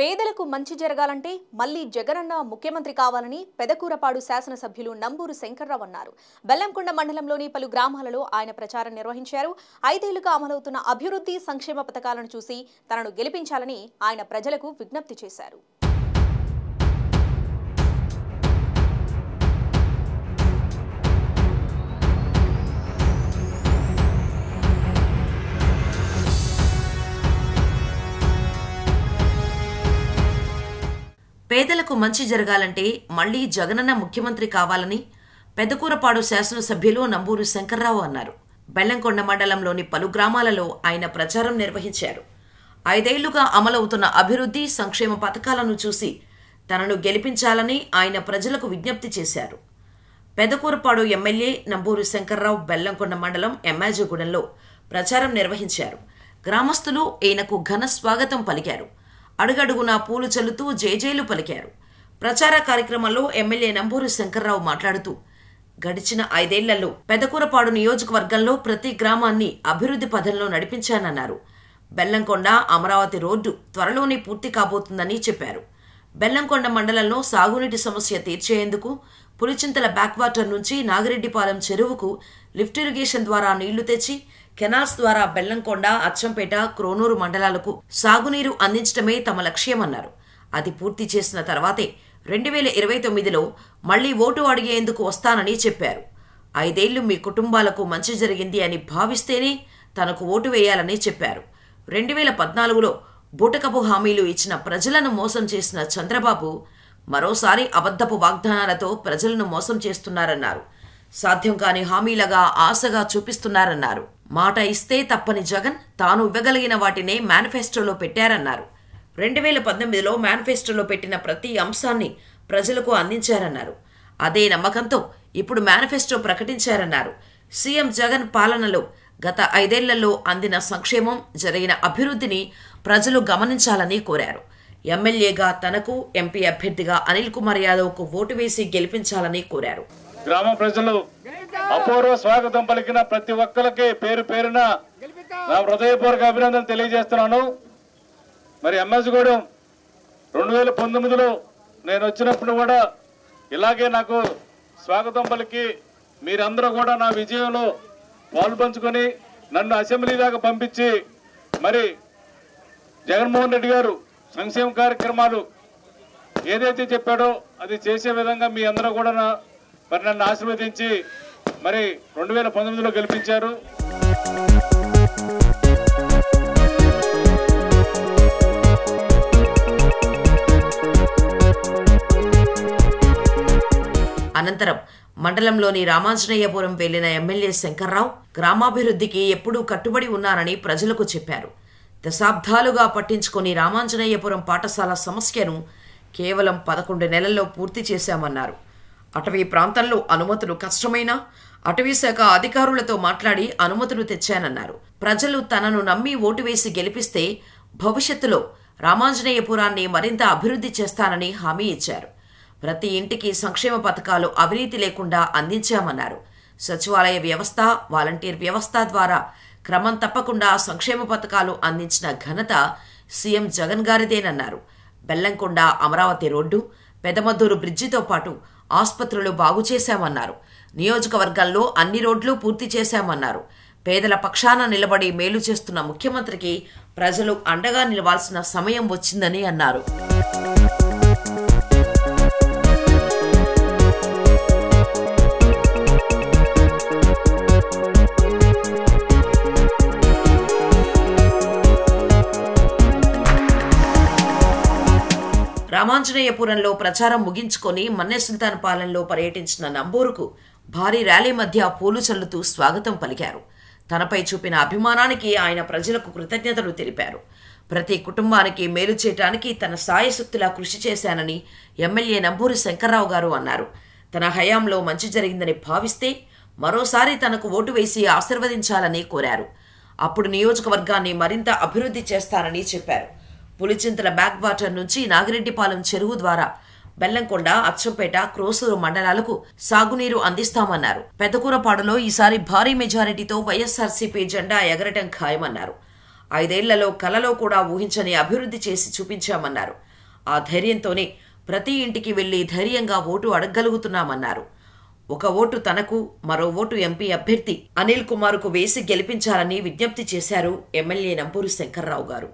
పేదలకు మంచి జరగాలంటే మళ్లీ జగనన్న ముఖ్యమంత్రి కావాలని పెదకూరపాడు శాసనసభ్యులు నంబూరు శంకర్రావు అన్నారు. బెల్లంకొండ మండలంలోని పలు గ్రామాలలో ఆయన ప్రచారం నిర్వహించారు. 5 ఏళ్లుగా అమలవుతున్న అభివృద్ధి సంక్షేమ పథకాలను చూసి తనను గెలిపించాలని ఆయన ప్రజలకు విజ్ఞప్తి చేశారు. పేదలకు మంచి జరగాలంటే మళ్లీ జగనన్న ముఖ్యమంత్రి కావాలని పెదకూరపాడు శాసనసభ్యులు నంబూరు శంకర్రావు అన్నారు. బెల్లంకొండ మండలంలోని పలు గ్రామాలలో ఆయన ప్రచారం నిర్వహించారు. 5 ఏళ్లుగా అమలవుతున్న అభివృద్ధి సంక్షేమ పథకాలను చూసి తనను గెలిపించాలని ఆయన ప్రజలకు విజ్ఞప్తి చేశారు. పెదకూరపాడు ఎమ్మెల్యే నంబూరు శంకర్రావు బెల్లంకొండ మండలం ఎమ్మాజిగూడెంలో ప్రచారం నిర్వహించారు. గ్రామస్తులు ఈయనకు ఘన స్వాగతం పలికారు. అడుగడుగునా పూలు చల్లుతూ జేజేలు పలికారు. ప్రచార కార్యక్రమంలో ఎమ్మెల్యే నంబూరు శంకర్రావు మాట్లాడుతూ గడిచిన 5 ఏళ్లలో పెదకూరపాడు నియోజకవర్గంలో ప్రతి గ్రామాన్ని అభివృద్ధి పథంలో నడిపించానన్నారు. బెల్లంకొండ అమరావతి రోడ్డు త్వరలోనే పూర్తి కాబోతుందని చెప్పారు. బెల్లంకొండ మండలంలో సాగునీటి సమస్య తీర్చేందుకు పులిచింతల బ్యాక్వాటర్ నుంచి నాగిరెడ్డిపాలెం చెరువుకు లిఫ్ట్ ఇరిగేషన్ ద్వారా నీళ్లు తెచ్చి కెనాల్స్ ద్వారా బెల్లంకొండ, అచ్చంపేట, క్రోనూరు మండలాలకు సాగునీరు అందించడమే తమ లక్ష్యమన్నారు. అది పూర్తి చేసిన తర్వాతే 2029లో మళ్లీ ఓటు అడిగేందుకు వస్తానని చెప్పారు. 5 ఏళ్లు మీ కుటుంబాలకు మంచి జరిగింది అని భావిస్తేనే తనకు ఓటు వేయాలని చెప్పారు. 2014లో బూటకపు హామీలు ఇచ్చిన ప్రజలను మోసం చేసిన చంద్రబాబు మరోసారి అబద్ధపు వాగ్దానాలతో ప్రజలను మోసం చేస్తున్నారన్నారు. సాధ్యం కాని హామీలుగా ఆశగా చూపిస్తున్నారన్నారు. మాట ఇస్తే తప్పని జగన్ తాను ఇవ్వగలిగిన వాటినే మేనిఫెస్టోలో పెట్టారన్నారు. 2018లో మేనిఫెస్టోలో పెట్టిన ప్రతి అంశాన్ని ప్రజలకు అందించారన్నారు. అదే నమ్మకంతో ఇప్పుడు మేనిఫెస్టో ప్రకటించారన్నారు. సీఎం జగన్ పాలనలో గత 5 ఏళ్లలో అందిన సంక్షేమం, జరిగిన అభివృద్ధిని ప్రజలు గమనించాలని కోరారు. ఎమ్మెల్యేగా తనకు, ఎంపీ అభ్యర్థిగా అనిల్ కుమార్ యాదవ్కు ఓటు వేసి గెలిపించాలని కోరారు. గ్రామ ప్రజలు అపూర్వ స్వాగతం పలికిన ప్రతి ఒక్కరికి పేరు పేరున నా హృదయపూర్వక అభినందనలు తెలియజేస్తున్నాను. మరి ఎమ్మెస్గూడెం 2019లో నేను వచ్చినప్పుడు కూడా ఇలాగే నాకు స్వాగతం పలికి మీరందరూ కూడా నా విజయంలో పాల్పంచుకొని నన్ను అసెంబ్లీ దాకా పంపించి మరి జగన్మోహన్ రెడ్డి గారు సంక్షేమ కార్యక్రమాలు ఏదైతే చెప్పాడో అది చేసే విధంగా మీ అందరూ కూడా మరి నన్ను ఆశీర్వదించి మరి 2019లో గెలిపించారు. అనంతరం మండలంలోని రామాంజనేయపురం వెళ్లిన ఎమ్మెల్యే శంకర్రావు గ్రామాభివృద్ధికి ఎప్పుడూ కట్టుబడి ఉన్నారని ప్రజలకు చెప్పారు. దశాబ్దాలుగా పట్టించుకొని రామాంజనేయపురం పాఠశాల సమస్యను కేవలం 11 నెలల్లో పూర్తి చేశామన్నారు. అటవీ ప్రాంతంలో అనుమతులు కష్టమైనా అటవీశాఖ అధికారులతో మాట్లాడి అనుమతులు తెచ్చానన్నారు. ప్రజలు తనను నమ్మి ఓటు వేసి గెలిపిస్తే భవిష్యత్తులో రామాంజనేయపురాన్ని మరింత అభివృద్ధి చేస్తానని హామీ ఇచ్చారు. ప్రతి ఇంటికి సంక్షేమ పథకాలు అవినీతి లేకుండా అందించామన్నారు. సచివాలయ వ్యవస్థ, వాలంటీర్ వ్యవస్థ ద్వారా క్రమం తప్పకుండా సంక్షేమ పథకాలు అందించిన ఘనత సీఎం జగన్ గారిదేనన్నారు. బెల్లంకొండ అమరావతి రోడ్డు, పెదమద్దూరు బ్రిడ్జితో పాటు ఆసుపత్రులు బాగు చేశామన్నారు. నియోజకవర్గంలో అన్ని రోడ్లు పూర్తి చేశామన్నారు. పేదల పక్షాన నిలబడి మేలు చేస్తున్న ముఖ్యమంత్రికి ప్రజలు అండగా నిలవాల్సిన సమయం వచ్చిందని అన్నారు. రామాంజనేయపురంలో ప్రచారం ముగించుకొని మన్నెసుల్తాన్పాలెంలో పర్యటించిన నంబూరుకు భారీ ర్యాలీ మధ్య పూలు చల్లుతూ స్వాగతం పలికారు. తనపై చూపిన అభిమానానికి ఆయన ప్రజలకు కృతజ్ఞతలు తెలిపారు. ప్రతి కుటుంబానికి మేలు చేయడానికి తన సాయశక్తులా కృషి చేశానని ఎమ్మెల్యే నంబూరు శంకర్రావు గారు అన్నారు. తన హయాంలో మంచి జరిగిందని భావిస్తే మరోసారి తనకు ఓటు వేసి ఆశీర్వదించాలని కోరారు. అప్పుడు నియోజకవర్గాన్ని మరింత అభివృద్ధి చేస్తానని చెప్పారు. పులిచింతల బ్యాక్ వాటర్ నుంచి నాగిరెడ్డిపాలెం చెరువు ద్వారా బెల్లంకొండ, అచ్చంపేట, క్రోసూరు మండలాలకు సాగునీరు అందిస్తామన్నారు. పెదకూరపాడులో ఈసారి భారీ మెజారిటీతో వైఎస్ఆర్సీపీ జెండా ఎగరటం ఖాయమన్నారు. 5 ఏళ్లలో కలలో కూడా ఊహించని అభివృద్ధి చేసి చూపించామన్నారు. ఆ ధైర్యంతోనే ప్రతి ఇంటికి వెళ్లి ధైర్యంగా ఓటు అడగగలుగుతున్నామన్నారు. 1 ఓటు తనకు, మరో ఓటు ఎంపీ అభ్యర్థి అనిల్ కుమార్కు వేసి గెలిపించాలని విజ్ఞప్తి చేశారు ఎమ్మెల్యే నంబూరు శంకర్రావు గారు.